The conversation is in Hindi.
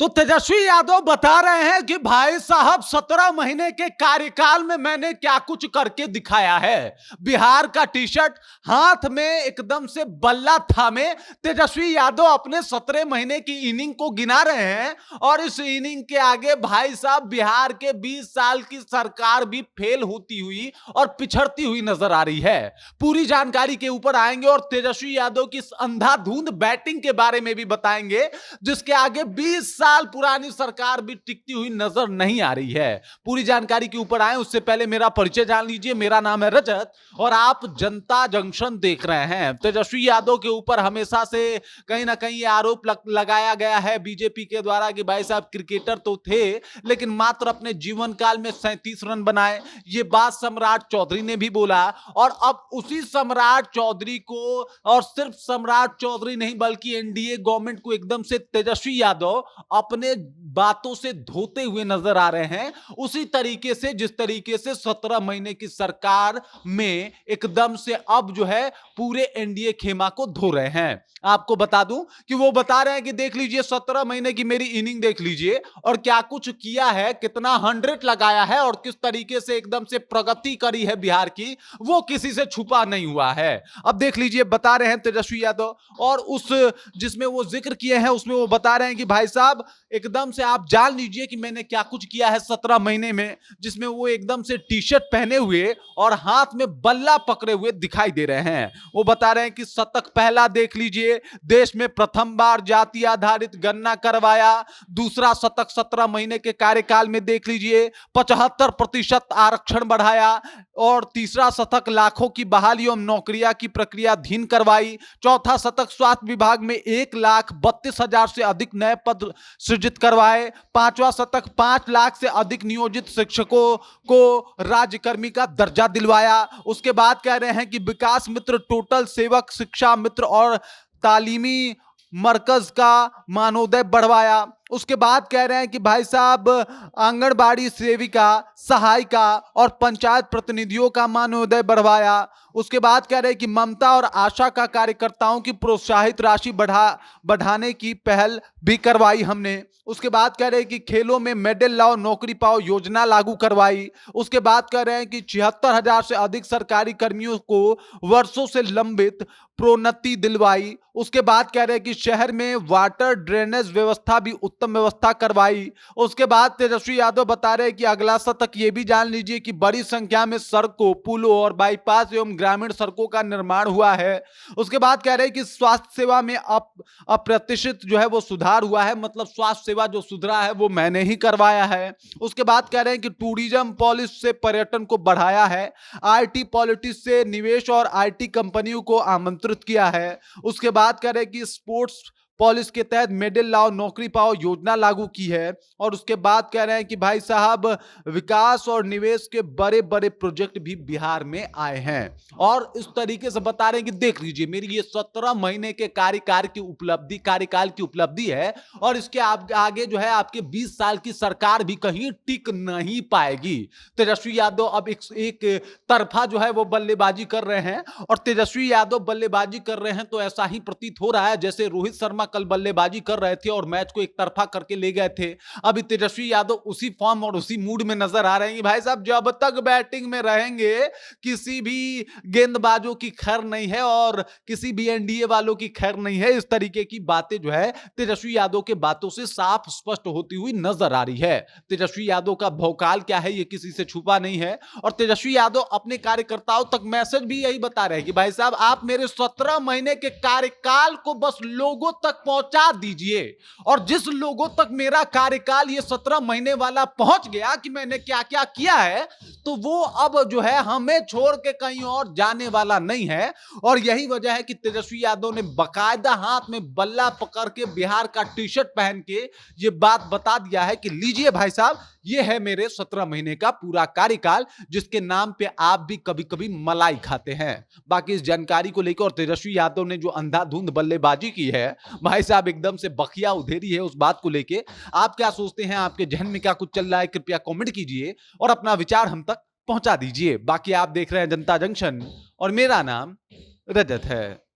तो तेजस्वी यादव बता रहे हैं कि भाई साहब 17 महीने के कार्यकाल में मैंने क्या कुछ करके दिखाया है। बिहार का टी शर्ट हाथ में एकदम से बल्ला थामे तेजस्वी यादव अपने 17 महीने की इनिंग को गिना रहे हैं और इस इनिंग के आगे भाई साहब बिहार के 20 साल की सरकार भी फेल होती हुई और पिछड़ती हुई नजर आ रही है। पूरी जानकारी के ऊपर आएंगे और तेजस्वी यादव की अंधाधुंध बैटिंग के बारे में भी बताएंगे, जिसके आगे 20 साल पुरानी सरकार भी टिकती हुई नजर नहीं आ रही है। पूरी जानकारी के ऊपर आए उससे पहले मेरा परिचय जान लीजिए। मेरा नाम है रजत और आप जनता जंक्शन देख रहे हैं। तेजस्वी यादव के ऊपर हमेशा से कहीं ना कहीं आरोप लगाया गया है बीजेपी के द्वारा कि भाई साहब क्रिकेटर तो थे लेकिन मात्र अपने जीवन काल में 37 रन बनाए। ये बात सम्राट चौधरी ने भी बोला और अब उसी सम्राट चौधरी को, और सिर्फ सम्राट चौधरी नहीं बल्कि एनडीए गवर्नमेंट को एकदम से तेजस्वी यादव अपने बातों से धोते हुए नजर आ रहे हैं। उसी तरीके से जिस तरीके से 17 महीने की सरकार में एकदम से अब जो है पूरे एनडीए खेमा को धो रहे हैं। आपको बता दूं कि वो बता रहे हैं कि देख लीजिए 17 महीने की मेरी इनिंग देख लीजिए और क्या कुछ किया है, कितना 100 लगाया है और किस तरीके से एकदम से प्रगति करी है बिहार की, वो किसी से छुपा नहीं हुआ है। अब देख लीजिए बता रहे हैं तेजस्वी यादव और उस जिसमें वो जिक्र किए हैं उसमें वो बता रहे हैं कि भाई साहब एकदम से आप जान लीजिए कि मैंने क्या कुछ किया है 17 महीने में, जिसमें वो एकदम से टी शर्ट पहने हुए और हाथ में बल्ला पकड़े हुए दिखाई दे रहे हैं। वो बता रहे हैं कि शतक पहला देख लीजिए, देश में प्रथम बार जाति आधारित गणना करवाया। दूसरा शतक 17 महीने के कार्यकाल में देख लीजिए 75% आरक्षण बढ़ाया। और तीसरा शतक लाखों की बहाली एवं नौकरियां की प्रक्रिया धीन करवाई। चौथा शतक स्वास्थ्य विभाग में 1,32,000 से अधिक नए पद सृजित करवाए। पांचवा शतक 5 लाख से अधिक नियोजित शिक्षकों को राज्यकर्मी का दर्जा दिलवाया। उसके बाद कह रहे हैं कि विकास मित्र, टोटल सेवक, शिक्षा मित्र और तालीमी मरकज का मानोदय बढ़वाया। उसके बाद कह रहे हैं कि भाई साहब आंगनबाड़ी सेविका, सहायिका और पंचायत प्रतिनिधियों का मानोदय बढ़वाया। उसके बाद कह रहे हैं कि ममता और आशा का कार्यकर्ताओं की प्रोत्साहित राशि बढ़ाने की पहल भी करवाई हमने। उसके बाद कह रहे हैं कि खेलों में मेडल लाओ नौकरी पाओ योजना लागू करवाई। उसके बाद कह रहे हैं कि 76,000 से अधिक सरकारी कर्मियों को वर्षों से लंबित प्रोन्नति दिलवाई। उसके बाद कह रहे हैं कि शहर में वाटर ड्रेनेज व्यवस्था भी उत्तम व्यवस्था करवाई। उसके बाद तेजस्वी यादव बता रहे हैं कि अगला शतक ये भी जान लीजिए कि बड़ी संख्या में सड़कों, पुलों और बाईपास एवं ग्रामीण सड़कों का निर्माण हुआ है। उसके बाद कह रहे हैं कि स्वास्थ्य सेवा में अप्रत्याशित जो है वो सुधार हुआ है, मतलब स्वास्थ्य सेवा जो सुधरा है वो मैंने ही करवाया है। उसके बाद कह रहे हैं कि टूरिज्म पॉलिसी से पर्यटन को बढ़ाया है। आईटी पॉलिटिक्स से निवेश और आईटी कंपनियों को आमंत्रित किया है। उसके बाद कह रहे हैं कि स्पोर्ट्स पॉलिसी के तहत मेडल लाओ नौकरी पाओ योजना लागू की है। और उसके बाद कह रहे हैं कि भाई साहब विकास और निवेश के बड़े बड़े प्रोजेक्ट भी बिहार में आए हैं। और इस तरीके से बता रहे हैं कि देख लीजिए मेरी ये 17 महीने के कार्यकाल की उपलब्धि है और इसके आगे जो है आपके 20 साल की सरकार भी कहीं टिक नहीं पाएगी। तेजस्वी यादव अब एक तरफा जो है वो बल्लेबाजी कर रहे हैं और तेजस्वी यादव बल्लेबाजी कर रहे हैं तो ऐसा ही प्रतीत हो रहा है जैसे रोहित शर्मा कल बल्लेबाजी कर रहे थे और मैच को एक तरफा करके ले गए थे। अभी तेजस्वी यादव उसी फॉर्म और उसी मूड में नजर आ रहे हैं। भाई साहब जब तक बैटिंग में रहेंगे किसी भी गेंदबाजों की खैर नहीं है और किसी भी एनडीए वालों की खैर नहीं है। इस तरीके की बातें जो है तेजस्वी यादव के बातों से साफ स्पष्ट होती हुई नजर आ रही है। तेजस्वी यादव का भौकाल क्या है ये किसी से छुपा नहीं है और तेजस्वी यादव अपने कार्यकर्ताओं तक मैसेज भी यही बता रहे हैं कि भाई साहब आप मेरे 17 महीने के कार्यकाल को बस लोगों तक पहुंचा दीजिए। और जिस लोगों तक मेरा कार्यकाल ये 17 महीने वाला पहुंच गया कि मैंने क्या क्या किया है तो वो अब जो है हमें छोड़ के कहीं और जाने वाला नहीं है। और यही वजह है कि तेजस्वी यादव ने बाकायदा हाथ में बल्ला पकड़ के बिहार का टी शर्ट पहन के ये बात बता दिया है कि लीजिए भाई साहब ये है मेरे 17 महीने का पूरा कार्यकाल, जिसके नाम पे आप भी कभी कभी मलाई खाते हैं। बाकी इस जानकारी को लेकर और तेजस्वी यादव ने जो अंधाधुंध बल्लेबाजी की है भाई साहब एकदम से बखिया उधेरी है उस बात को लेके। आप क्या सोचते हैं, आपके जहन में क्या कुछ चल रहा है, कृपया कमेंट कीजिए और अपना विचार हम तक पहुंचा दीजिए। बाकी आप देख रहे हैं जनता जंक्शन और मेरा नाम रजत है।